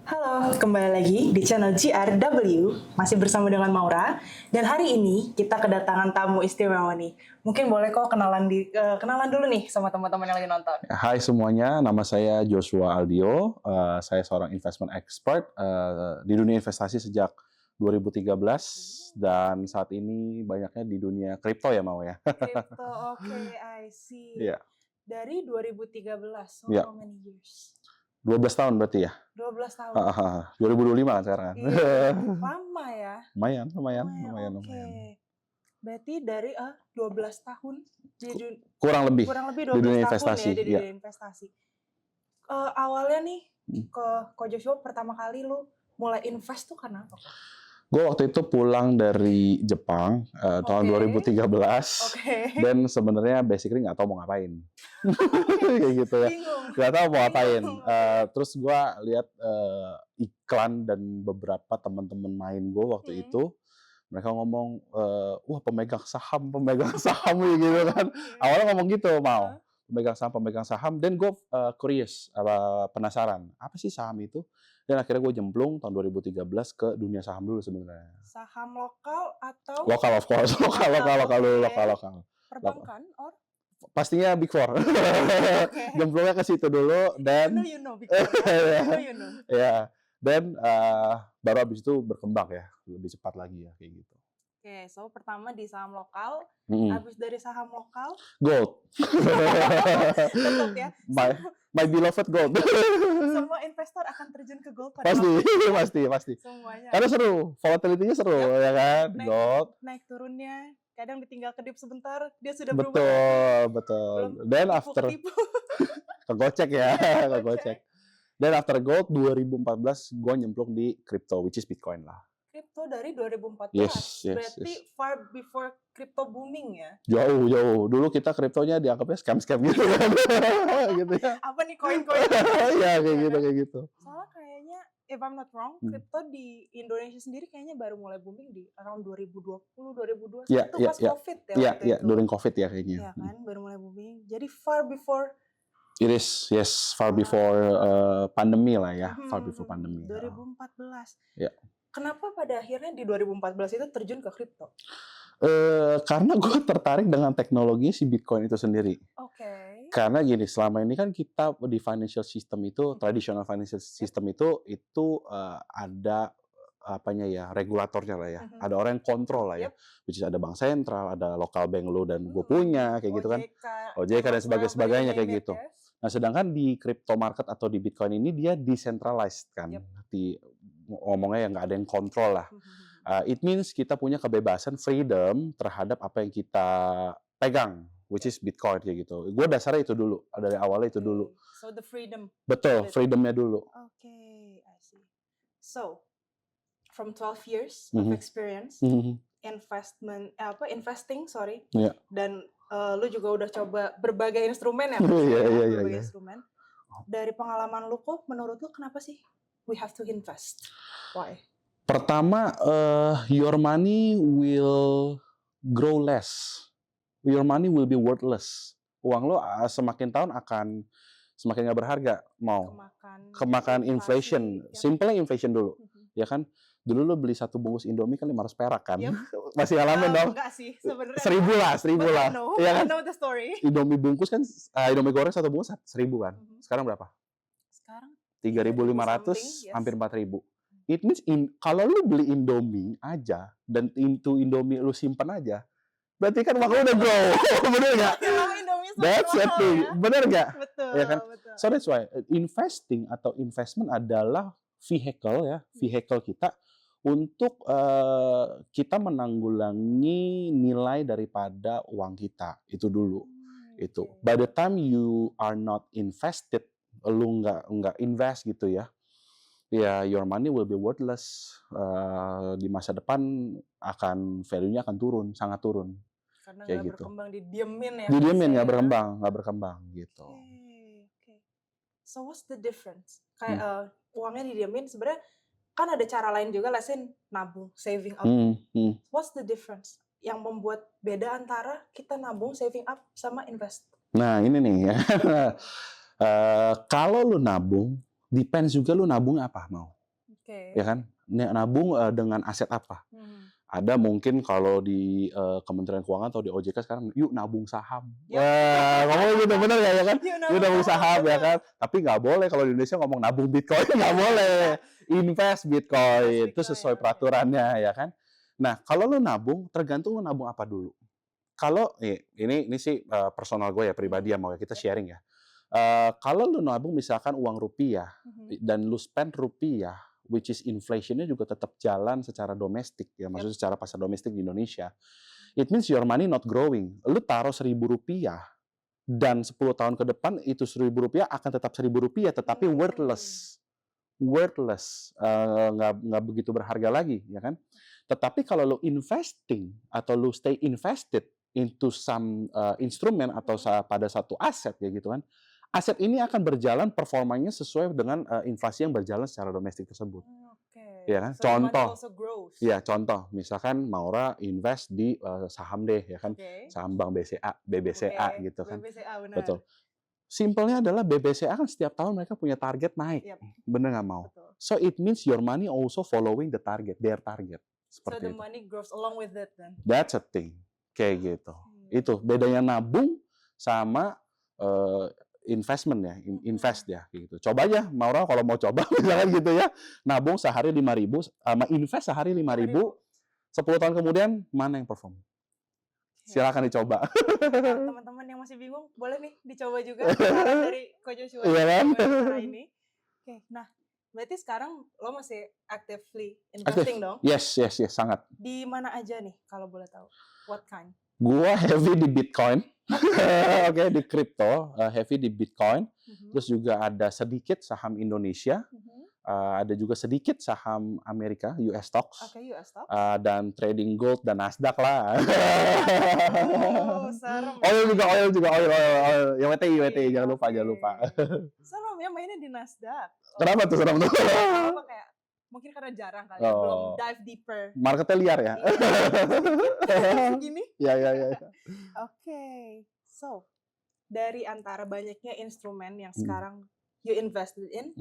Halo, kembali lagi di channel GRW, masih bersama dengan Maura. Dan hari ini kita kedatangan tamu istimewa nih. Mungkin boleh kok kenalan dulu nih sama teman-teman yang lagi nonton. Hai semuanya, nama saya Joshua Aldio. Saya seorang investment expert di dunia investasi sejak 2013 dan saat ini banyaknya di dunia kripto ya mau ya. Kripto, oke, I see. Iya. Dari 2013, so Iya. how many years? 12 tahun berarti ya? 12 tahun. 2025 kan sekarang kan? Iya, lama ya. Lumayan. Oke. Berarti dari 12 tahun di Kurang lebih 12 di dunia tahun investasi. ya di Iya. dunia investasi. Awalnya nih Ko Joshua pertama kali lu mulai invest tuh karena apa? Gue waktu itu pulang dari Jepang tahun 2013 dan sebenarnya basically nggak tahu mau ngapain. Kayak gitu ya. Bingung. Nggak tahu mau ngapain. Terus gue lihat iklan dan beberapa teman-teman main gue waktu itu, mereka ngomong, wah pemegang saham gitu kan. Awalnya ngomong gitu, mau pemegang saham, dan gue curious, penasaran, apa sih saham itu? Dan akhirnya gue jemplung tahun 2013 ke dunia saham dulu sebenarnya. Saham lokal atau? Lokal, of course. Lokal. Perbankan or? Pastinya Big Four. Jemplungnya ke situ dulu dan You know Big Four. Ya, dan baru habis itu berkembang ya, lebih cepat lagi ya kayak gitu. Oke, so pertama di saham lokal, habis dari saham lokal, gold. Tetap ya. My beloved gold. Semua investor akan terjun ke gold pada pasti. Semuanya. Karena seru, volatility-nya seru ya kan, gold. Naik turunnya, kadang ditinggal kedip sebentar, dia sudah berubah. Betul. Dan after kegocek ya, kegocek. Dan after gold 2014 gue nyemplung di crypto, which is Bitcoin lah. Kripto dari 2014, yes. Berarti far before crypto booming ya? Jauh. Dulu kita kriptonya dianggapnya scam gitu kan. Gitu ya. Apa nih koin? Ya kayak gitu. Soalnya kayaknya, if I'm not wrong, kripto di Indonesia sendiri kayaknya baru mulai booming di around 2020, 2021. Itu pas COVID ya? Iya, during COVID ya kayaknya. Iya kan, baru mulai booming. Jadi far before. It is, yes, far before pandemi lah ya, far before pandemi. 2014. Ya. Kenapa pada akhirnya di 2014 itu terjun ke kripto? Karena gue tertarik dengan teknologi si Bitcoin itu sendiri. Oke. Karena gini, selama ini kan kita di financial system itu, traditional financial system itu ada apanya ya, regulatornya lah ya. Ada orang yang kontrol lah ya. Which is ada bank sentral, ada local bank lo dan gue punya, kayak gitu kan. OJK dan sebagainya kayak gitu. Nah, sedangkan di crypto market atau di Bitcoin ini dia decentralized kan. Ngomongnya yang nggak ada yang kontrol lah. It means kita punya kebebasan, freedom terhadap apa yang kita pegang, which is Bitcoin kayak gitu. Gue dasarnya itu dulu, dari awalnya itu dulu. So the freedom. Betul, freedomnya dulu. Okay, I see. So from 12 years of experience, investing, dan lu juga udah coba berbagai instrumen ya? Berbagai instrumen. Dari pengalaman lu kok, menurut lu kenapa sih we have to invest? Why? Pertama, your money will grow less. Your money will be worthless. Uang lo semakin tahun akan semakin nggak berharga. Kemakan inflation. Simple inflation dulu. Ya kan? Dulu lo beli satu bungkus Indomie kan 500 perak kan? Masih ngalamin dong? Enggak sih, sebenarnya. 1.000 lah. Iya kan? I know the story. Indomie bungkus kan, Indomie goreng satu bungkus 1.000 kan? Sekarang berapa? Sekarang 3.500, hampir 4.000. It means kalau lu beli Indomie aja dan itu Indomie lu simpan aja, berarti kan uang lu udah grow. Bener nggak? That's the thing. Bener nggak? Betul. Ya kan? So that's why investing atau investment adalah vehicle kita untuk kita menanggulangi nilai daripada uang kita itu dulu. Itu. By the time you are not invested, lu nggak invest gitu ya. Ya, your money will be worthless. Di masa depan value-nya akan turun, sangat turun. Karena nggak berkembang, didiemin ya. Didiemin, nggak berkembang gitu. Okay. So what's the difference? Kayak uangnya didiemin, sebenarnya kan ada cara lain juga, lesin nabung, saving up. What's the difference? Yang membuat beda antara kita nabung, saving up, sama invest? Nah, ini nih ya. Kalau lu nabung, depends juga lu nabung apa mau. ya kan? Nabung dengan aset apa? Ada mungkin kalau di Kementerian Keuangan atau di OJK sekarang, yuk nabung saham. Wah, ngomong gitu bener ya kan? Yuk nabung saham ya kan? Tapi nggak boleh kalau di Indonesia ngomong nabung Bitcoin nggak boleh. Invest Bitcoin itu sesuai peraturannya ya kan? Nah kalau lu nabung tergantung lu nabung apa dulu. Kalau ini sih personal gue ya pribadi ya mau kita sharing ya. Kalau lu nabung misalkan uang rupiah dan lu spend rupiah, which is inflation-nya juga tetap jalan secara domestik ya, maksudnya secara pasar domestik di Indonesia. It means your money not growing. Lu taruh Rp1.000 dan 10 tahun ke depan itu Rp1.000 akan tetap Rp1.000 tetapi worthless. Worthless, nggak begitu berharga lagi ya kan. Tetapi kalau lu investing atau lu stay invested into some instrument atau pada satu aset ya gitu kan, aset ini akan berjalan performanya sesuai dengan inflasi yang berjalan secara domestik tersebut. Ya kan? Contoh, misalkan Maura invest di saham deh ya kan, saham Bank BBCA gitu kan. Betul. Simpelnya adalah BBCA kan setiap tahun mereka punya target naik, bener nggak mau? So it means your money also following the target, their target. Seperti so the money grows along with it then. That's a thing, kayak gitu. Itu bedanya nabung sama investment ya, invest ya gitu. Coba aja Maura kalau mau coba misalkan gitu ya, nabung sehari 5.000 sama invest sehari 5.000, 10 tahun kemudian mana yang perform? Silakan dicoba. Teman-teman yang masih bingung, boleh nih dicoba juga saran dari Coach Joshua ini. Oke, nah berarti sekarang lo masih actively investing dong? Yes, sangat. Di mana aja nih kalau boleh tahu? What kind? Gua heavy di Bitcoin. Oke, di crypto, heavy di Bitcoin. Terus juga ada sedikit saham Indonesia. Ada juga sedikit saham Amerika, US stocks. US stocks. Dan trading gold dan Nasdaq lah. Serem. Oil juga. Yang WTI, jangan lupa. Serem ya mainnya di Nasdaq. Kenapa tuh serem tuh? Kayak mungkin karena jarang kali, belum dive deeper. Marketnya liar ya? Segini? Ya. Oke. So, dari antara banyaknya instrumen yang sekarang you invested in,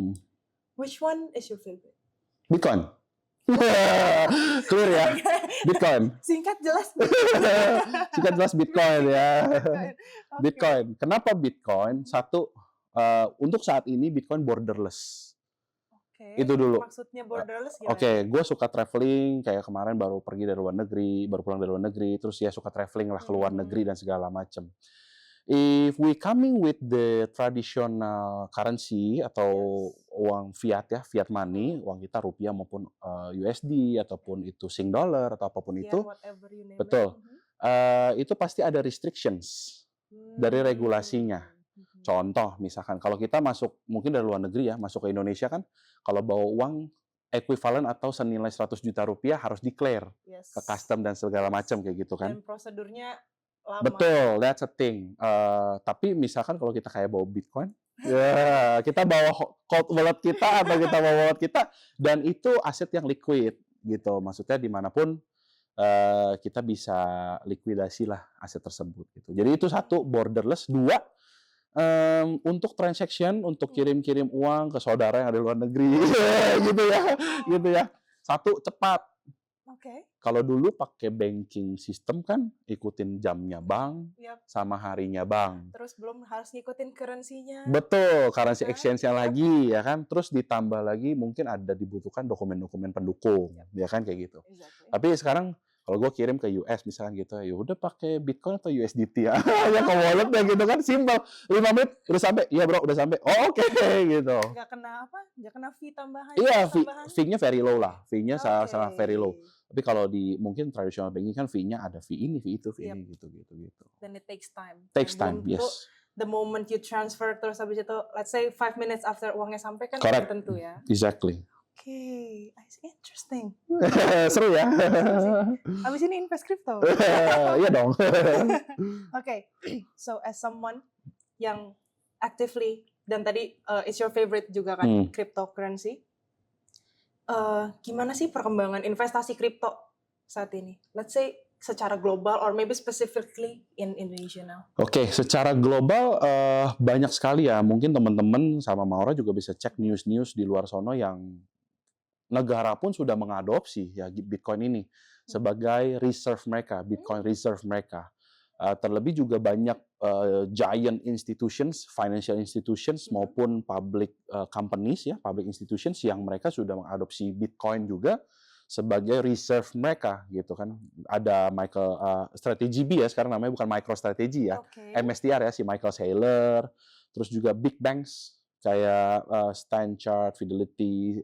which one is your favorite? Bitcoin. Clear ya? Bitcoin. Singkat jelas Bitcoin ya. Bitcoin. Kenapa Bitcoin? Satu, untuk saat ini Bitcoin borderless. Itu dulu. Maksudnya borderless gimana? Gue suka traveling, kayak kemarin baru pulang dari luar negeri, terus ya suka traveling lah ke luar negeri dan segala macam. If we coming with the traditional currency atau uang fiat ya, fiat money, uang kita rupiah maupun USD ataupun itu Sing dollar atau apapun itu, betul. Itu pasti ada restrictions dari regulasinya. Contoh, misalkan kalau kita masuk mungkin dari luar negeri ya, masuk ke Indonesia kan, kalau bawa uang ekuivalen atau senilai 100 juta rupiah harus declare ke custom dan segala macam kayak gitu kan. Dan prosedurnya lama. Betul, that's a thing. Tapi misalkan kalau kita kayak bawa Bitcoin, ya kita bawa cold wallet kita atau kita bawa wallet kita, dan itu aset yang liquid gitu. Maksudnya dimanapun kita bisa likuidasi lah aset tersebut gitu. Jadi itu satu, borderless. Dua, untuk transaction, untuk kirim-kirim uang ke saudara yang ada di luar negeri, gitu ya. Satu, cepat. Kalau dulu pakai banking system kan ikutin jamnya bank sama harinya bank. Terus belum harus ngikutin currency-nya. Betul, currency exchange-nya lagi ya kan. Terus ditambah lagi mungkin ada dibutuhkan dokumen-dokumen pendukung, ya kan kayak gitu. Tapi sekarang kalau gue kirim ke US misalkan gitu, ya udah pakai Bitcoin atau USDT ya. Ya ke wallet ya gitu kan, simpel. 5 menit udah sampai. Iya bro, udah sampai. Oh, oke gitu. Nggak kena apa? Nggak kena fee tambahan. Iya, fee-nya very low lah. Fee-nya sangat very low. Tapi kalau di mungkin traditional banking kan fee-nya ada fee ini, fee itu, fee ini gitu. Then it takes time. Takes time, yes. The moment you transfer terus habis itu, let's say 5 minutes after uangnya sampai kan belum tentu ya. Exactly. Oke, interesting. Seru ya. Habis ini invest crypto. Iya dong. Oke, so as someone yang actively, dan tadi it's your favorite juga kan, cryptocurrency. Gimana sih perkembangan investasi kripto saat ini? Let's say secara global or maybe specifically in Indonesia now. Oke, secara global banyak sekali ya. Mungkin teman-teman sama Maura juga bisa cek news-news di luar sono yang negara pun sudah mengadopsi ya Bitcoin ini sebagai reserve mereka, Bitcoin reserve mereka. Terlebih juga banyak giant institutions, financial institutions maupun public companies ya, public institutions yang mereka sudah mengadopsi Bitcoin juga sebagai reserve mereka gitu kan. Ada strategi B ya sekarang namanya, bukan MicroStrategy ya. MSTR ya, si Michael Saylor, terus juga big banks kayak Stanchart, Fidelity,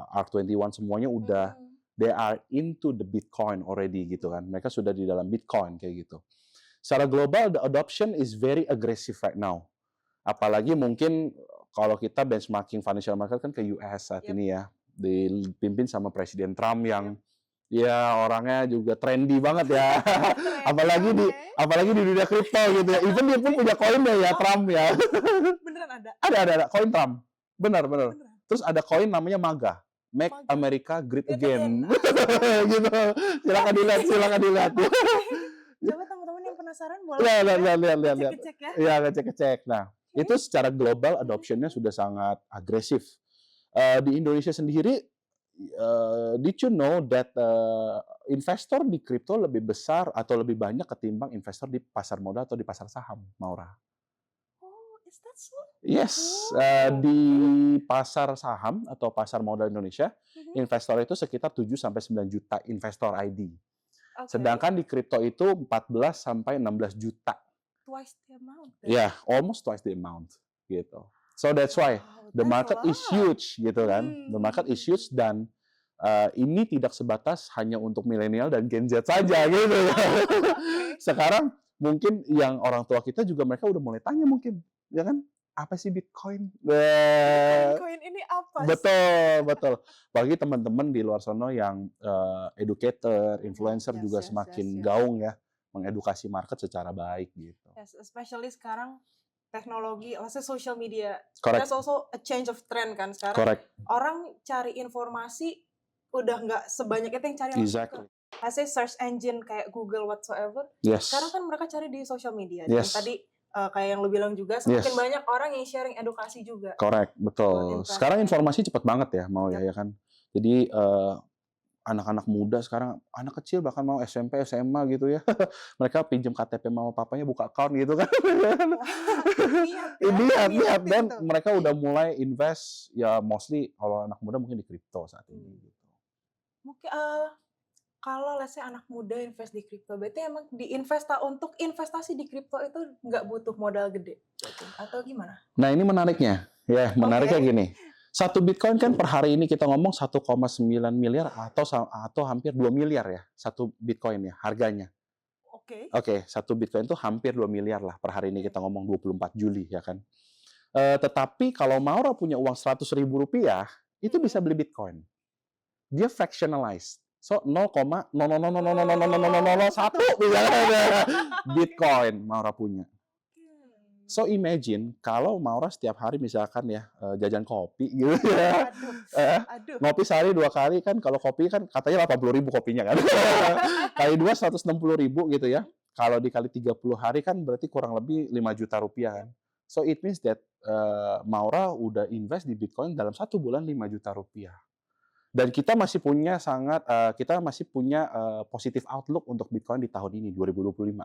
Arc21 semuanya udah they are into the Bitcoin already gitu kan. Mereka sudah di dalam Bitcoin kayak gitu. Secara global the adoption is very aggressive right now. Apalagi mungkin kalau kita benchmarking financial market kan ke US saat ini ya, dipimpin sama Presiden Trump yang ya orangnya juga trendy banget ya. apalagi di dunia kripto gitu ya. Even dia pun punya koinnya ya, Trump ya. Beneran ada? Ada koin Trump. Benar. Terus ada koin namanya MAGA. Make America Great Again. Gitu. Silakan dilihat. Coba teman-teman yang penasaran boleh lihat. Cek ya. Iya, cek. Nah, itu secara global adoption-nya sudah sangat agresif. Di Indonesia sendiri, did you know that investor di kripto lebih besar atau lebih banyak ketimbang investor di pasar modal atau di pasar saham, Maura? Oh, is that so? Yes, di pasar saham atau pasar modal Indonesia, investor itu sekitar 7 sampai 9 juta investor ID. Sedangkan di kripto itu 14 sampai 16 juta. Twice the amount. Yeah, almost twice the amount gitu. So that's why the market is huge gitu kan. The market is huge dan ini tidak sebatas hanya untuk milenial dan Gen Z saja gitu. Sekarang mungkin yang orang tua kita juga mereka udah mulai tanya mungkin, ya kan? Apa sih Bitcoin? Bitcoin ini apa sih? Betul. Bagi teman-teman di luar sana yang educator, influencer juga semakin gaung ya, mengedukasi market secara baik gitu. Yes, especially sekarang teknologi, maksudnya social media. Correct. There's also a change of trend kan sekarang. Correct. Orang cari informasi udah nggak sebanyak itu yang cari langsung ke search engine kayak Google whatsoever. Yes. Sekarang kan mereka cari di social media. Yes. Dan tadi kayak yang lu bilang juga, semakin banyak orang yang sharing edukasi juga. Correct, betul. Sekarang informasi cepat banget ya, mau ya kan. Jadi anak-anak muda sekarang, anak kecil bahkan mau SMP, SMA gitu ya, mereka pinjam KTP mama papanya buka account gitu kan. Lihat dan mereka udah mulai invest ya, mostly kalau anak muda mungkin di kripto saat ini gitu. Mungkin kalau let's say anak muda invest di kripto, berarti emang untuk investasi di kripto itu nggak butuh modal gede, atau gimana? Nah ini menariknya, menariknya gini. Satu Bitcoin kan per hari ini kita ngomong 1,9 miliar atau hampir 2 miliar ya, satu Bitcoin ya harganya. Oke, satu Bitcoin itu hampir 2 miliar lah per hari ini kita ngomong 24 Juli ya kan. Tetapi kalau Maura punya uang 100.000 rupiah, itu bisa beli Bitcoin. Dia fractionalized. So 0,0000001 Bitcoin Maura punya. So imagine kalau Maura setiap hari misalkan ya jajan kopi gitu ya. Ngopi sehari 2 kali kan, kalau kopi kan katanya 80.000 kopinya kan. Kali 2 160.000 gitu ya. Kalau dikali 30 hari kan berarti kurang lebih 5 juta rupiah kan. So it means that Maura udah invest di Bitcoin dalam 1 bulan 5 juta rupiah. Dan kita masih punya positive outlook untuk Bitcoin di tahun ini 2025.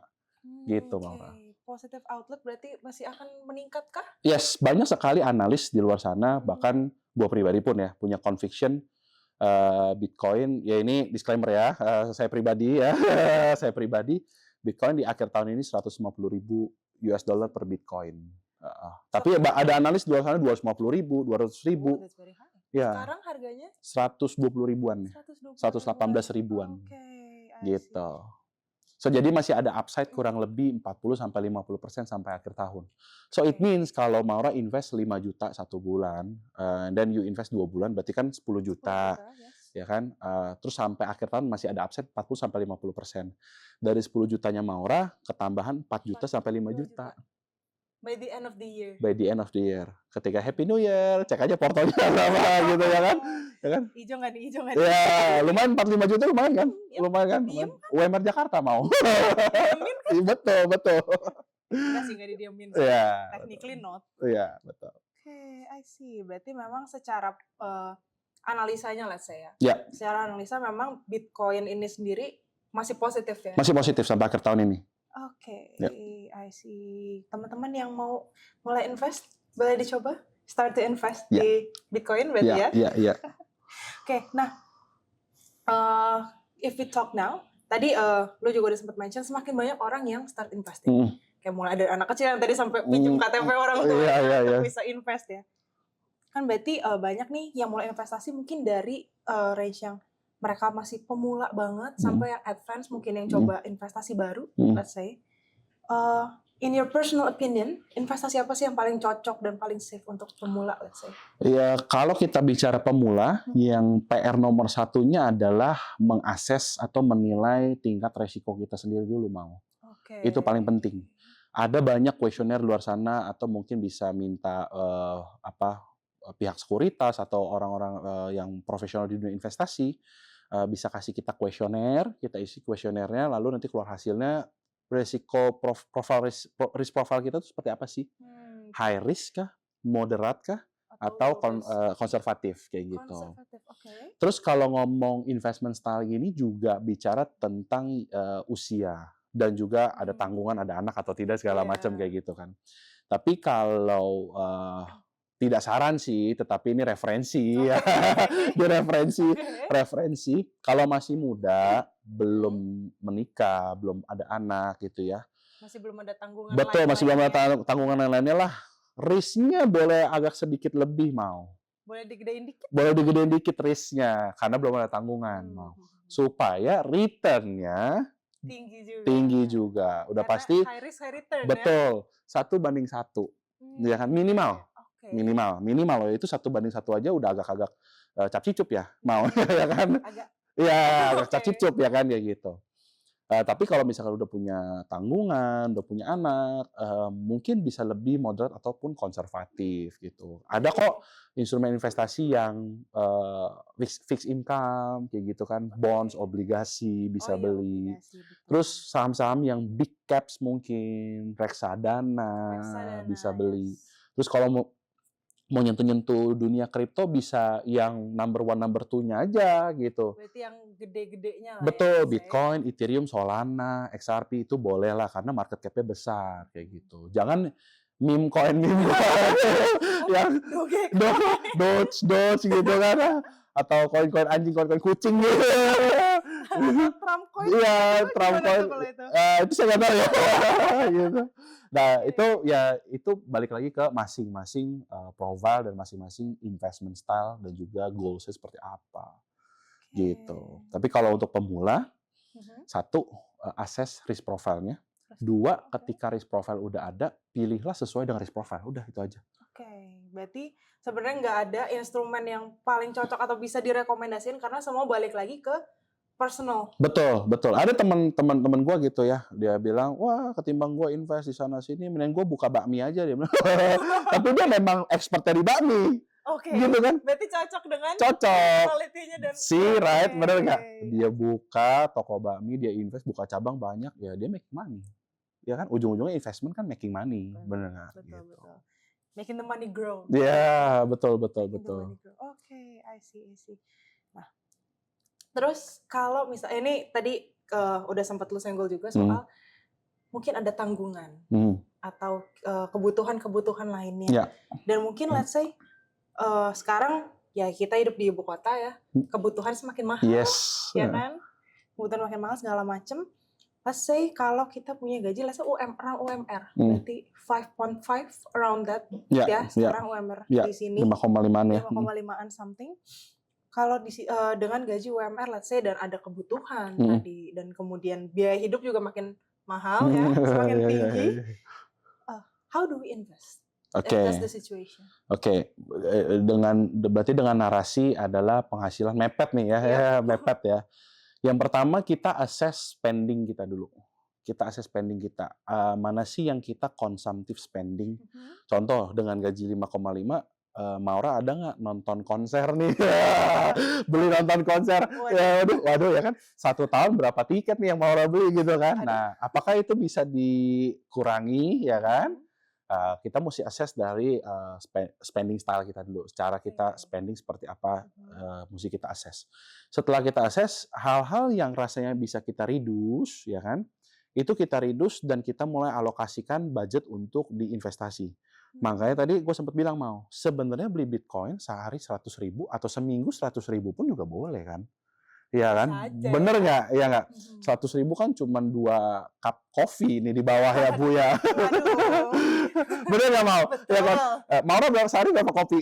Gitu Maura. Positive outlook berarti masih akan meningkat kah? Yes, banyak sekali analis di luar sana, bahkan gua pribadi pun ya punya conviction Bitcoin. Ya ini disclaimer ya, saya pribadi ya, Bitcoin di akhir tahun ini 150.000 US dollar per Bitcoin. Tapi ada analis di luar sana 250.000, 200.000. Ya. Sekarang harganya 120 ribuan nih. 118 ribuan. Gitu. So jadi masih ada upside kurang lebih 40-50% sampai akhir tahun. So it means kalau Maura invest 5 juta 1 bulan, dan you invest 2 bulan berarti kan 10 juta. Ya kan? Terus sampai akhir tahun masih ada upside 40-50%. Dari 10 jutanya Maura ketambahan 4 juta sampai 5 juta. By the end of the year. By the end of the year. Ketika Happy New Year, cek aja portonya berapa gitu ya kan? Ya kan? Hijau nggak nih? Ya, lumayan 45 juta lumayan kan? Lumayan kan? UMR Jakarta mau. Betul. Enggak sih, nggak didiemin. Technically not. Iya, betul. I see. Berarti memang secara analisanya let's say ya. Ya. Secara analisa memang Bitcoin ini sendiri masih positif ya. Masih positif sampai akhir tahun ini. Oke, Ya. I see. Teman-teman yang mau mulai invest boleh dicoba start to invest Ya. di Bitcoin berarti ya. Iya. Oke, nah if we talk now, tadi lu juga udah sempat mention semakin banyak orang yang start investing. Kayak mulai dari anak kecil yang tadi sampai pinjam KTP orang tua untuk bisa invest ya. Kan berarti banyak nih yang mulai investasi mungkin dari range yang mereka masih pemula banget sampai yang advance mungkin yang coba investasi baru, let's say. In your personal opinion, investasi apa sih yang paling cocok dan paling safe untuk pemula, let's say? Ya, kalau kita bicara pemula, yang PR nomor satunya adalah mengakses atau menilai tingkat resiko kita sendiri dulu, mau. Itu paling penting. Ada banyak kuesioner luar sana atau mungkin bisa minta pihak sekuritas atau orang-orang yang profesional di dunia investasi bisa kasih kita kuesioner, kita isi kuesionernya, lalu nanti keluar hasilnya risiko risk profile kita itu seperti apa sih? High risk kah, moderate kah, atau konservatif kayak gitu. Okay. Terus kalau ngomong investment style gini juga bicara tentang usia dan juga ada tanggungan, ada anak atau tidak segala macam kayak gitu kan. Tapi kalau tidak saran sih, tetapi ini referensi ya. Ini referensi. Kalau masih muda, belum menikah, belum ada anak gitu ya. Masih belum ada tanggungan. Betul, masih belum ada tanggungan lain-lainnya lah. Risknya boleh agak sedikit lebih, mau. Boleh digedein dikit? Boleh digedein dikit risknya, karena belum ada tanggungan, mau. Supaya return-nya tinggi juga. Udah karena pasti high risk high return. Betul. 1:1. Ya kan minimal. Minimal loh, itu 1:1 aja udah agak-agak cap-cicup ya, mau ya kan? Agak cap-cicup ya kan ya gitu. Tapi kalau misalkan udah punya tanggungan, udah punya anak, mungkin bisa lebih moderat ataupun konservatif gitu. Ada kok instrumen investasi yang fixed income kayak gitu kan, bonds, obligasi bisa beli. Terus saham-saham yang big caps mungkin reksadana bisa beli. Terus kalau mau nyentuh-nyentuh dunia kripto bisa yang number 1, number 2-nya aja gitu. Berarti yang gede-gedenya lah. Betul, ya, Bitcoin, Ethereum, Solana, XRP itu boleh lah karena market cap-nya besar kayak gitu. Jangan meme coin yang Doge gitu kan, atau koin-koin anjing, koin-koin kucing gitu. Trump coin. Iya, Trump coin. Itu saya nggak tahu ya. Gitu. Nah, itu balik lagi ke masing-masing profile dan masing-masing investment style dan juga goals-nya seperti apa. Gitu. Tapi kalau untuk pemula, 1, assess risk profile-nya. 2, ketika risk profile udah ada, pilihlah sesuai dengan risk profile. Udah, itu aja. Berarti sebenarnya nggak ada instrumen yang paling cocok atau bisa direkomendasiin karena semua balik lagi ke personal. Betul. Ada teman-teman gue gitu ya, dia bilang, wah ketimbang gue invest di sana sini, mending gue buka bakmi aja dia bilang. Tapi dia memang expert dari bakmi. Gitu kan? Berarti cocok dengan quality-nya dan right, benar nggak? Dia buka toko bakmi, dia invest, buka cabang banyak, ya dia make money. Ya kan, ujung-ujungnya investment kan making money, benar nggak? Betul. Making the money grow. Ya, betul. Oke, I see. Nah, terus kalau misalnya ini tadi udah sempat lu senggol juga soal mungkin ada tanggungan atau kebutuhan lainnya. Dan mungkin let's say sekarang ya kita hidup di ibu kota ya, kebutuhan semakin mahal, ya kan? Kebutuhan makin mahal segala macem. Let's say kalau kita punya gaji, let's say UMR, berarti 5.5 around that, sekarang UMR di sini 5,5-an ya. 5,5-an something. Kalau dengan gaji UMR, let's say, dan ada kebutuhan tadi, dan kemudian biaya hidup juga makin mahal ya, semakin tinggi. How do we invest? That's the situation. Berarti dengan narasi adalah penghasilan mepet nih ya, mepet ya. Yang pertama kita assess spending kita dulu. Mana sih yang kita consumptive spending? Contoh dengan gaji 5,5, Maura ada nggak nonton konser nih? Beli nonton konser. Waduh ya kan. 1 tahun berapa tiket nih yang Maura beli gitu kan? Nah, apakah itu bisa dikurangi ya kan? kita mesti assess dari spending style kita dulu. Cara kita Oke. spending seperti apa, mesti kita assess. Setelah kita assess, hal-hal yang rasanya bisa kita reduce, ya kan? Itu kita reduce dan kita mulai alokasikan budget untuk diinvestasi. Makanya tadi gue sempat bilang sebenarnya beli Bitcoin sehari 100.000 atau seminggu 100.000 pun juga boleh kan? Iya kan? Bisa aja Bener ya. nggak? Iya nggak? 100.000 kan cuma 2 cup kopi ini di bawah ya Bu ya. Waduh. Bener nggak Mau? Ya kan? Betul. Maura berapa sehari berapa kopi?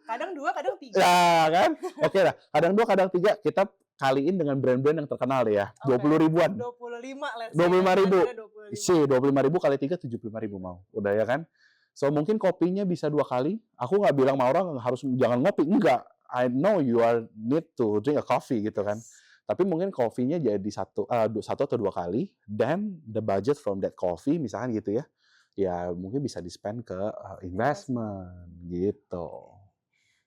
Kadang 2, kadang 3. Ya kan? Oke lah. Kadang 2, kadang 3 kita kaliin dengan brand-brand yang terkenal ya. 20 ribuan. 25 let's say. 25.000. Ada 25. 25.000 kali 3 75.000 Mau. Udah ya kan? So mungkin kopinya bisa 2 kali. Aku nggak bilang Maura harus jangan ngopi, enggak. I know you are need to drink a coffee gitu kan. Tapi mungkin kopinya jadi satu atau 2 kali, then the budget from that coffee misalkan gitu ya. Ya mungkin bisa di-spend ke investment gitu.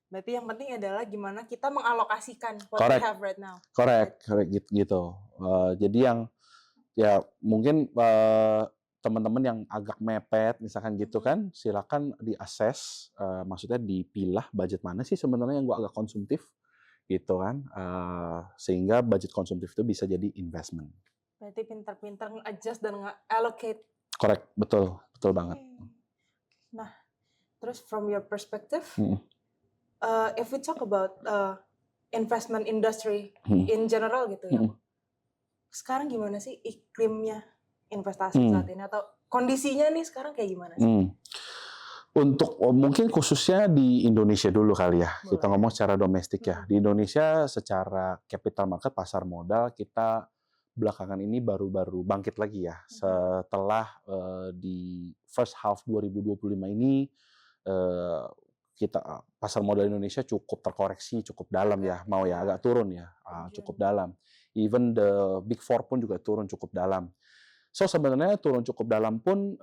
Berarti yang penting adalah gimana kita mengalokasikan what we Correct. have right now. Correct gitu. Jadi yang ya mungkin teman-teman yang agak mepet misalkan gitu kan, silakan di-assess, maksudnya dipilah budget mana sih sebenarnya yang gua agak konsumtif gitu kan, sehingga budget konsumtif itu bisa jadi investment. Berarti pintar-pintar nge-adjust dan nge-allocate. Correct, betul banget. Nah, terus from your perspective, Mhm. If we talk about investment industry Mhm. in general gitu ya, Mhm. sekarang gimana sih iklimnya investasi saat ini atau kondisinya nih sekarang kayak gimana sih? Untuk mungkin khususnya di Indonesia dulu kali ya, kita Boleh. ngomong secara domestik ya. Di Indonesia secara capital market, pasar modal, kita belakangan ini baru bangkit lagi ya. Setelah di first half 2025 ini kita pasar modal Indonesia cukup terkoreksi, cukup dalam ya, Mau ya, agak turun ya, cukup dalam. Even the Big Four pun juga turun cukup dalam. So sebenarnya turun cukup dalam pun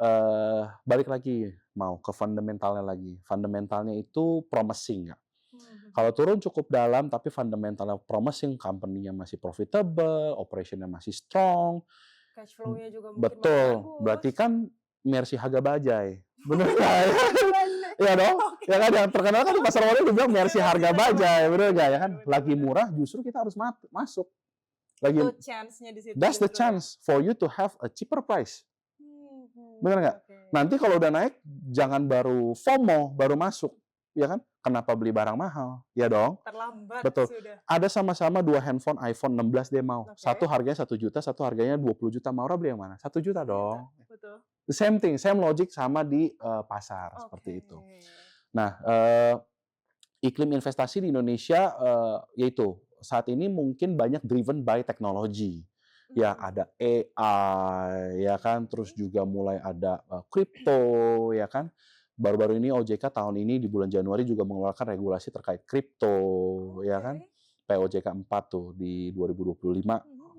balik lagi Mau ke fundamentalnya lagi. Fundamentalnya itu promising ya. Kalau turun cukup dalam tapi fundamentalnya promising, company-nya masih profitable, operation-nya masih strong. Cash flow-nya juga mungkin Betul. masih bagus. Berarti kan Mercy Harga Bajai. Bener nggak? Iya dong. Ya kan yang terkenal kan pasar modal dibilang Mercy Harga Bajai, bener nggak ya kan? Lagi murah justru kita harus masuk. Lagi Itu chance-nya di situ. that's the justru ya. chance for you to have a cheaper price. Bener nggak? Oke. Nanti kalau udah naik jangan baru FOMO baru masuk, ya kan? Kenapa beli barang mahal? Ya dong. Terlambat Betul. sudah. Ada sama-sama 2 handphone iPhone 16 dia mau. Oke. Satu harganya 1 juta, satu harganya 20 juta. Maura beli yang mana? 1 juta dong. Betul. The same thing, same logic sama di pasar seperti itu. Nah, iklim investasi di Indonesia yaitu saat ini mungkin banyak driven by technology. Ya ada AI, ya kan, terus juga mulai ada crypto, ya kan. Baru-baru ini OJK tahun ini di bulan Januari juga mengeluarkan regulasi terkait kripto, ya kan. POJK 4 tuh di 2025.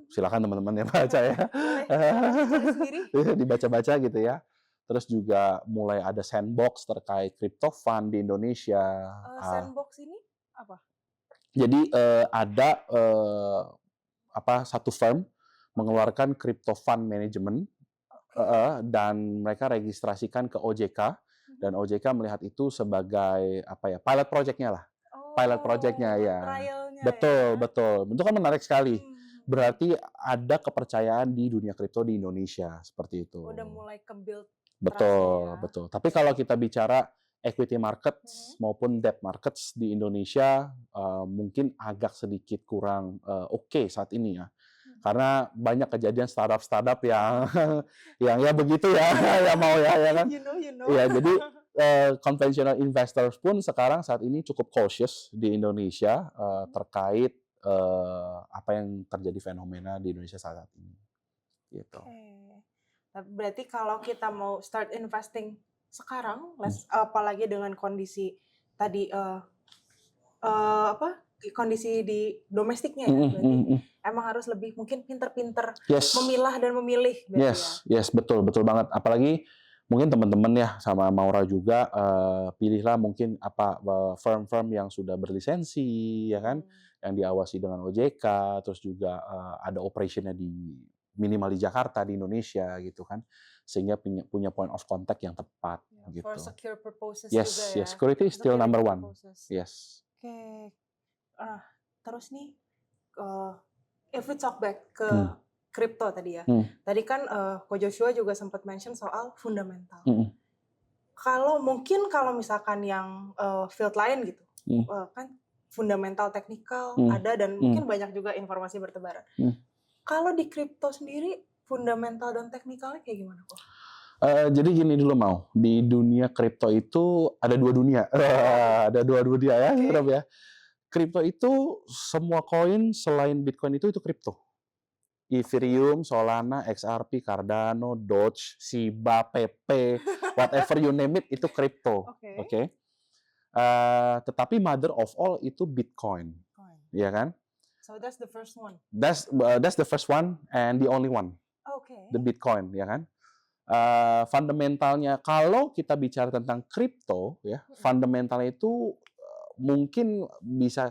Silakan teman-teman yang baca ya. Dibaca-baca gitu ya. Terus juga mulai ada sandbox terkait crypto fund di Indonesia. Sandbox ini apa? Jadi ada satu firm mengeluarkan crypto fund management dan mereka registrasikan ke OJK dan OJK melihat itu sebagai pilot project-nya lah. Pilot project-nya ya. Trialnya Betul. Itu kan menarik sekali. Berarti Berarti ada kepercayaan di dunia kripto di Indonesia seperti itu. udah mulai ke-build. Betul. Tapi kalau kita bicara equity markets maupun debt markets di Indonesia mungkin agak sedikit kurang oke saat ini ya. Karena banyak kejadian startup yang ya begitu ya, ya mau ya kan. You know. Ya, jadi conventional investors pun sekarang saat ini cukup cautious di Indonesia terkait apa yang terjadi fenomena di Indonesia saat ini. Gitu. Berarti kalau kita mau start investing sekarang, apalagi dengan kondisi tadi kondisi di domestiknya ya, berarti emang harus lebih mungkin pinter-pinter memilah dan memilih. Yes, betul banget. Apalagi mungkin teman-teman ya sama Maura juga pilihlah mungkin firm-firm yang sudah berlisensi ya kan, yang diawasi dengan OJK, terus juga ada operationnya minimal di Jakarta, di Indonesia gitu kan, sehingga punya point of contact yang tepat gitu. For secure purposes Yes, juga ya. yes, security is still number one. Purposes. Yes. Oke. Terus nih, if we talk back ke crypto tadi ya. Tadi kan Ko Joshua juga sempat mention soal fundamental. Kalau misalkan yang field lain gitu, kan fundamental, teknikal ada dan mungkin banyak juga informasi bertebaran. Kalau di crypto sendiri, fundamental dan teknikalnya kayak gimana kok? Jadi gini dulu di dunia kripto itu ada dua dunia, ada dua dunia ya, ya. Kripto itu semua koin selain Bitcoin itu kripto. Ethereum, Solana, XRP, Cardano, Doge, Shiba, PP, whatever you name it itu kripto. Oke. Tetapi mother of all itu Bitcoin, ya kan? So that's the first one. That's the first one and the only one. The Bitcoin, ya kan? Fundamentalnya kalau kita bicara tentang kripto, ya, fundamentalnya itu mungkin bisa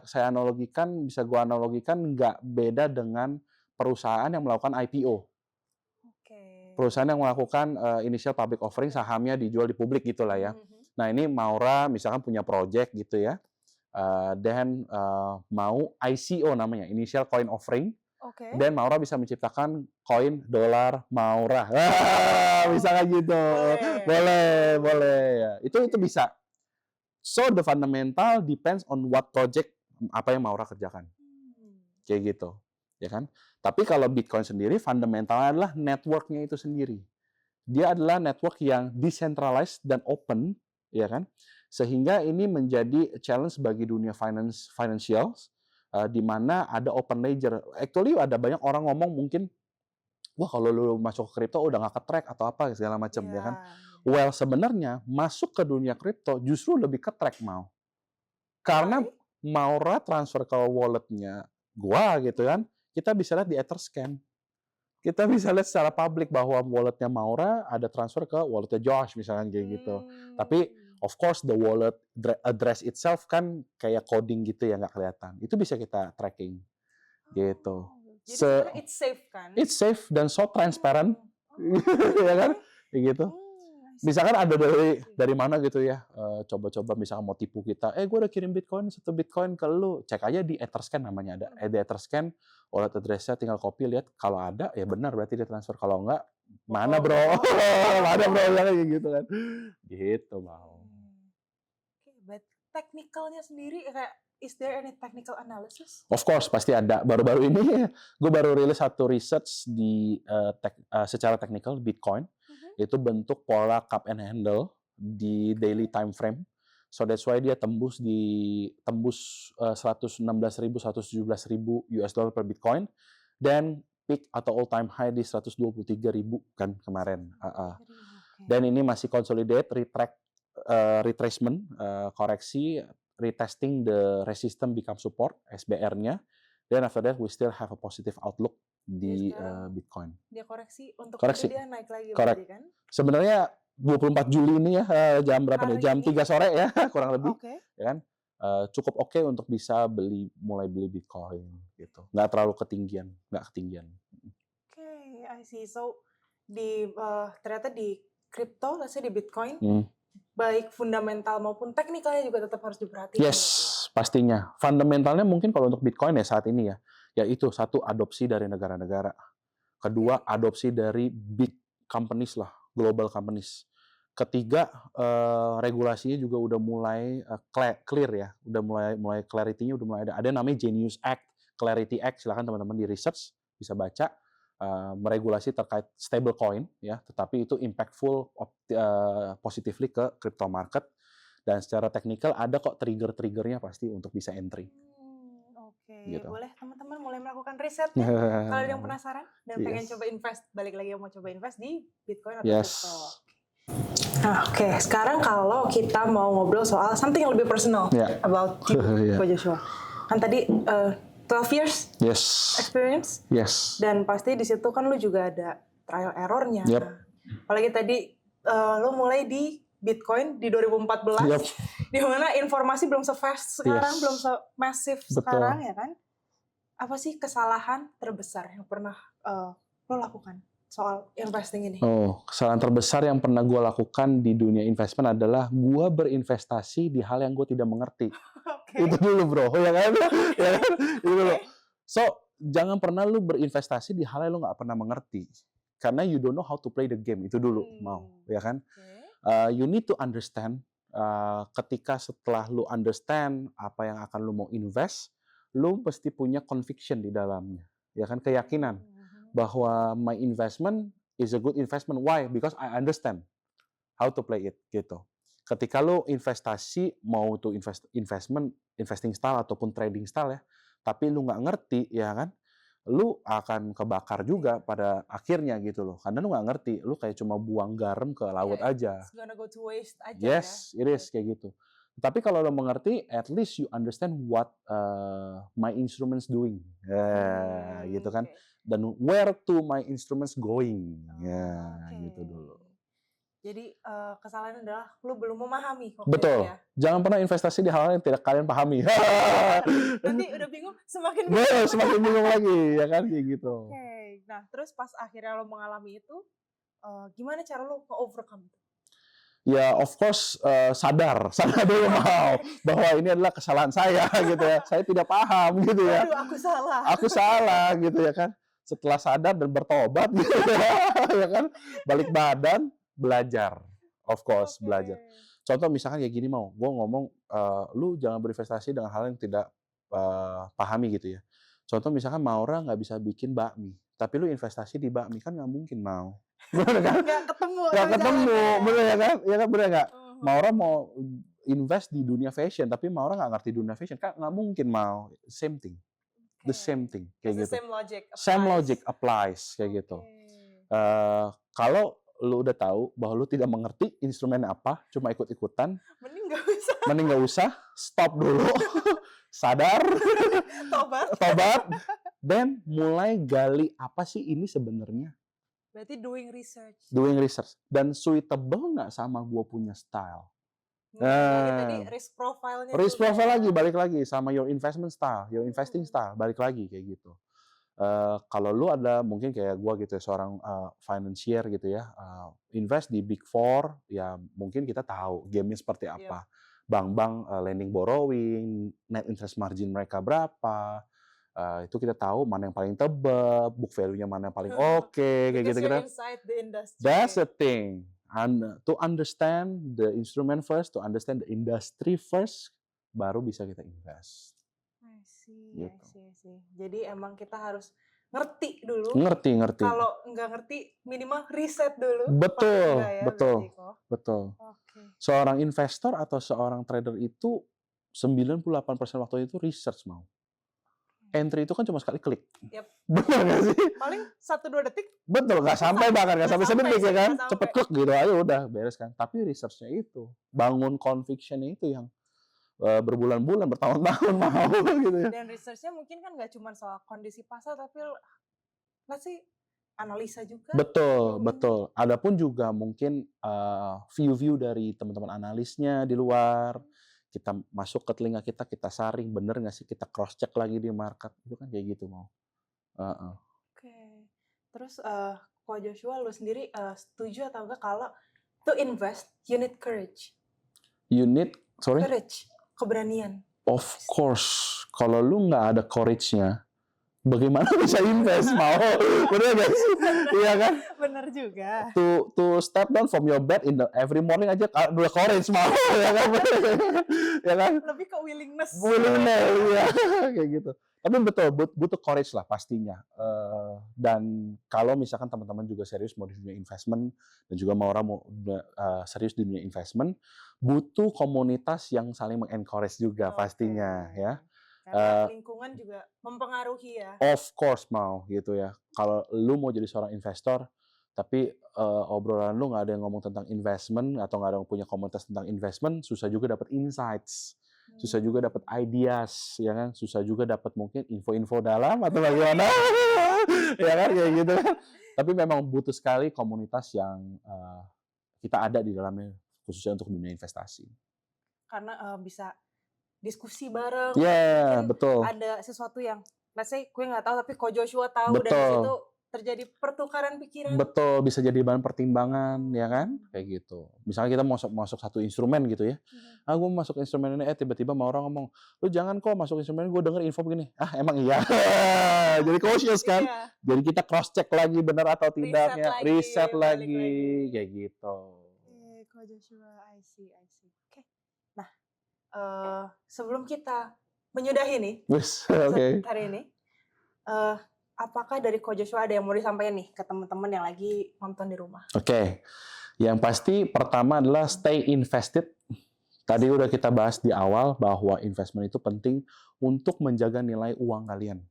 gua analogikan nggak beda dengan perusahaan yang melakukan IPO. Perusahaan yang melakukan initial public offering, sahamnya dijual di publik gitulah ya. Nah ini Maura misalkan punya project gitu ya, dan mau ICO namanya, initial coin offering, dan Maura bisa menciptakan koin dolar Maura, misalnya gitu, boleh ya. Itu bisa. So the fundamental depends on what project apa yang Maura kerjakan, kayak gitu, ya kan? Tapi kalau Bitcoin sendiri, fundamentalnya adalah networknya itu sendiri. Dia adalah network yang decentralized dan open, ya kan? Sehingga ini menjadi challenge bagi dunia financial, di mana ada open ledger. Actually ada banyak orang ngomong mungkin, wah kalau lu masuk ke kripto udah nggak ke-track atau apa segala macam, ya kan? Well sebenarnya masuk ke dunia kripto justru lebih ke-track karena Maura transfer ke walletnya gua gitu kan. Kita bisa lihat di Etherscan. Kita bisa lihat secara publik bahwa walletnya Maura ada transfer ke walletnya Josh misalnya kayak gitu. Tapi of course the wallet address itself kan kayak coding gitu ya, nggak kelihatan. Itu bisa kita tracking gitu. Jadi sebenarnya it's safe kan? It's safe dan so transparent, ya kan? Kayak gitu. Misalkan ada dari mana gitu ya, coba-coba misalkan mau tipu kita, gue udah kirim Bitcoin, 1 Bitcoin ke lu, cek aja di Etherscan namanya ada, di Etherscan, wallet address-nya tinggal copy, lihat, kalau ada, ya benar berarti dia transfer, kalau enggak, mana bro, mana bro, kayak gitu kan, gitu mau. But technicalnya sendiri, kayak, is there any technical analysis? Of course, pasti ada. Baru-baru ini, gue baru rilis satu research di secara teknikal Bitcoin, itu bentuk pola cup and handle di daily time frame. So that's why dia tembus 116.000, 117.000 US dollar per Bitcoin, dan peak atau all time high di 123.000 kan kemarin. Dan ini masih consolidate, retracement, koreksi, retesting the resistance become support, SBR-nya. Then after that we still have a positive outlook di Bitcoin. Dia koreksi untuk dia naik lagi berarti kan? Sebenarnya 24 Juli ini ya, jam berapa nih? Jam 3 sore ya, kurang lebih. Ya kan? Cukup oke untuk bisa mulai beli Bitcoin gitu. Nggak terlalu ketinggian. I see. So ternyata di crypto, let's say di Bitcoin, baik fundamental maupun teknikalnya juga tetap harus diperhatikan. Yes, pastinya. Fundamentalnya mungkin kalau untuk Bitcoin ya saat ini ya itu satu, adopsi dari negara-negara. Kedua, adopsi dari big companies lah, global companies. Ketiga, regulasinya juga udah mulai clear ya, udah mulai clarity-nya udah mulai ada. Ada namanya Genius Act, Clarity Act, silakan teman-teman di research bisa baca, meregulasi terkait stablecoin ya, tetapi itu impactful positively ke crypto market, dan secara teknikal ada kok trigger-triggernya pasti untuk bisa entry. Gitu. Boleh teman-teman mulai melakukan risetnya kalau ada yang penasaran dan pengen coba invest, balik lagi mau coba invest di Bitcoin atau crypto. Nah, sekarang kalau kita mau ngobrol soal something yang lebih personal about you, Ko Joshua. Kan tadi 12 years experience. Dan pasti di situ kan lu juga ada trial error-nya. Apalagi tadi lu mulai di Bitcoin di 2014, di mana informasi belum se-fast sekarang, belum se-massive sekarang ya kan. Apa sih kesalahan terbesar yang pernah lo lakukan soal investing ini? Oh, kesalahan terbesar yang pernah gue lakukan di dunia investment adalah gue berinvestasi di hal yang gue tidak mengerti. Oke. Itu dulu bro, ya kan? Ya kan? Itu dulu. Oke. So, jangan pernah lu berinvestasi di hal yang lu nggak pernah mengerti. Karena you don't know how to play the game. Itu dulu, mau. Ya kan? Oke. You need to understand, ketika setelah lu understand apa yang akan lu mau invest, lu mesti punya conviction di dalamnya. Ya kan? Keyakinan bahwa my investment is a good investment. Why? Because I understand how to play it, gitu. Ketika lo investasi, mau tuh investing style ataupun trading style ya, tapi lu nggak ngerti, ya kan, lu akan kebakar juga pada akhirnya gitu loh. Karena lu nggak ngerti, lu kayak cuma buang garam ke laut aja. It's gonna go to waste aja Yes, ya. it is kayak gitu. Tapi kalau lo mengerti, at least you understand what my instruments doing, gitu kan. Oke. Dan where to my instruments going, ya Oke. gitu dulu. Jadi kesalahan adalah lu belum memahami waktu Betul. itu ya. Jangan pernah investasi di hal yang tidak kalian pahami. Nanti udah bingung, semakin Semakin bingung lagi, ya kan kayak gitu. Oke. Nah, terus pas akhirnya lo mengalami itu, gimana cara lo nge-overcome itu? Ya, of course, sadar dulu mau bahwa ini adalah kesalahan saya gitu ya. Saya tidak paham gitu ya. Waduh, aku salah. Aku salah gitu ya kan. Setelah sadar dan bertobat gitu ya kan, balik badan, belajar. Of course, belajar. Contoh misalkan kayak gini mau, gue ngomong, lu jangan berinvestasi dengan hal yang tidak pahami gitu ya. Contoh misalkan Maura nggak bisa bikin bakmi, tapi lu investasi di bakmi kan nggak mungkin mau. Bener kan? Nggak ketemu. Bener ya kan? Ya kan bener nggak? Maura mau invest di dunia fashion, tapi Maura nggak ngerti dunia fashion, kan nggak mungkin mau. Same thing. The same thing kayak gitu. Same logic applies kayak gitu. Kalau lu udah tahu bahwa lu tidak mengerti instrumen apa, cuma ikut-ikutan, mending nggak usah, stop dulu, sadar, tobat, dan mulai gali apa sih ini sebenarnya. Berarti doing research. Dan suitable nggak sama gue punya style. Tadi risk profile-nya. Risk profile lagi, balik lagi sama your investment style, your investing style, balik lagi kayak gitu. Kalau lu ada mungkin kayak gue gitu ya, seorang financier gitu ya, invest di Big Four, ya mungkin kita tahu gamenya seperti apa. Bank-bank lending borrowing, net interest margin mereka berapa, itu kita tahu mana yang paling tebal, book value-nya mana yang paling oke, kayak gitu. That's the thing. And to understand the instrument first, to understand the industry first, baru bisa kita invest. I see. Jadi emang kita harus ngerti dulu. Ngerti. Kalau nggak ngerti, minimal riset dulu. Betul. Okay. Seorang investor atau seorang trader itu 98% waktu itu research mau. Entry itu kan cuma sekali klik. Benar nggak sih? Paling 1-2 detik. Betul, nggak sampai sedetik ya kan. Cepet klik gitu aja udah beres kan. Tapi research-nya itu, bangun conviction-nya itu yang berbulan-bulan, bertahun-tahun mau gitu ya. Dan research-nya mungkin kan nggak cuma soal kondisi pasar, tapi masih analisa juga. Betul. Adapun juga mungkin view dari teman-teman analisnya di luar, kita masuk ke telinga kita saring, bener nggak sih, kita cross check lagi di market, itu kan kayak gitu mau. Oke. Terus Ko Joshua, lu sendiri setuju atau enggak kalau to invest you need courage? Courage. Keberanian. Of course, kalau lu nggak ada courage-nya, bagaimana bisa invest mau? Bener nggak sih? Iya kan? Bener juga. To step down from your bed every morning aja udah courage mau, ya kan? Ya kan? Lebih ke willingness, ya kayak gitu. Tapi betul, butuh courage lah pastinya. Dan kalau misalkan teman-teman juga serius mau di dunia investment, dan juga mau serius di dunia investment, butuh komunitas yang saling mengencourage juga pastinya ya. Karena lingkungan juga mempengaruhi ya. Of course mau gitu ya. Kalau lu mau jadi seorang investor, tapi obrolan lu nggak ada yang ngomong tentang investment atau nggak ada yang punya komunitas tentang investment, susah juga dapat insights. Susah juga dapat ideas, ya kan? Susah juga dapat mungkin info-info dalam atau bagaimana, ya kan kayak gitu kan. Tapi memang butuh sekali komunitas yang kita ada di dalamnya, khususnya untuk dunia investasi. Karena bisa diskusi bareng. Betul. Ada sesuatu yang, let's say gue nggak tahu tapi Ko Joshua tahu, dan di situ terjadi pertukaran pikiran. Betul, bisa jadi bahan pertimbangan, ya kan? Kayak gitu. Misalnya kita masuk satu instrumen gitu ya. Gue masuk instrumen ini, tiba-tiba mau orang ngomong, lu jangan kok masuk instrumen ini, gue denger info begini. Emang iya. Jadi cautious kan? Iya. Jadi kita cross check lagi benar atau tidaknya, riset balik lagi, kayak gitu. Ko Joshua, I see. Oke. Nah, sebelum kita menyudahi nih Oke. hari ini, apakah dari Ko Joshua ada yang mau disampaikan nih ke teman-teman yang lagi nonton di rumah? Oke. Yang pasti pertama adalah stay invested. Tadi udah kita bahas di awal bahwa investment itu penting untuk menjaga nilai uang kalian.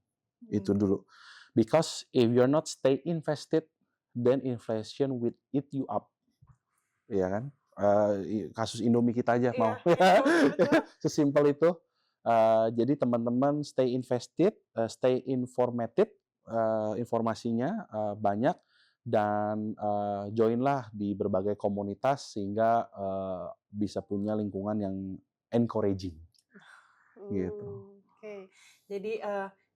Itu dulu. Because if you're not stay invested, then inflation will eat you up. Iya kan? Kasus Indomie kita aja mau. Sesimpel itu. Jadi teman-teman stay invested, stay informated, informasinya banyak, dan joinlah di berbagai komunitas sehingga bisa punya lingkungan yang encouraging. Gitu. Oke. Jadi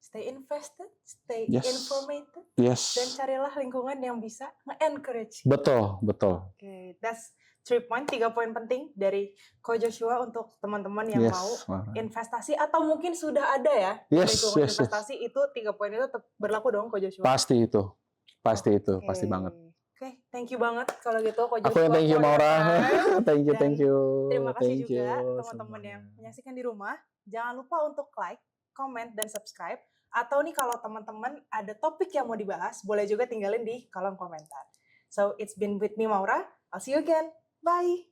stay invested, stay Yes. informated, Yes. dan carilah lingkungan yang bisa nge-encourage. Betul. Oke, that's 3 poin penting dari Ko Joshua untuk teman-teman yang Yes. mau investasi atau mungkin sudah ada ya lingkungan investasi. Itu 3 poin itu tetap berlaku dong, Ko Joshua. Pasti itu, pasti banget. Oke, thank you banget kalau gitu Ko Joshua. Aku yang thank you, Maura. thank you. Terima kasih juga teman-teman yang menyaksikan di rumah. Jangan lupa untuk like, comment, dan subscribe. Atau nih kalau teman-teman ada topik yang mau dibahas, boleh juga tinggalin di kolom komentar. So, it's been with me, Maura. I'll see you again. Bye!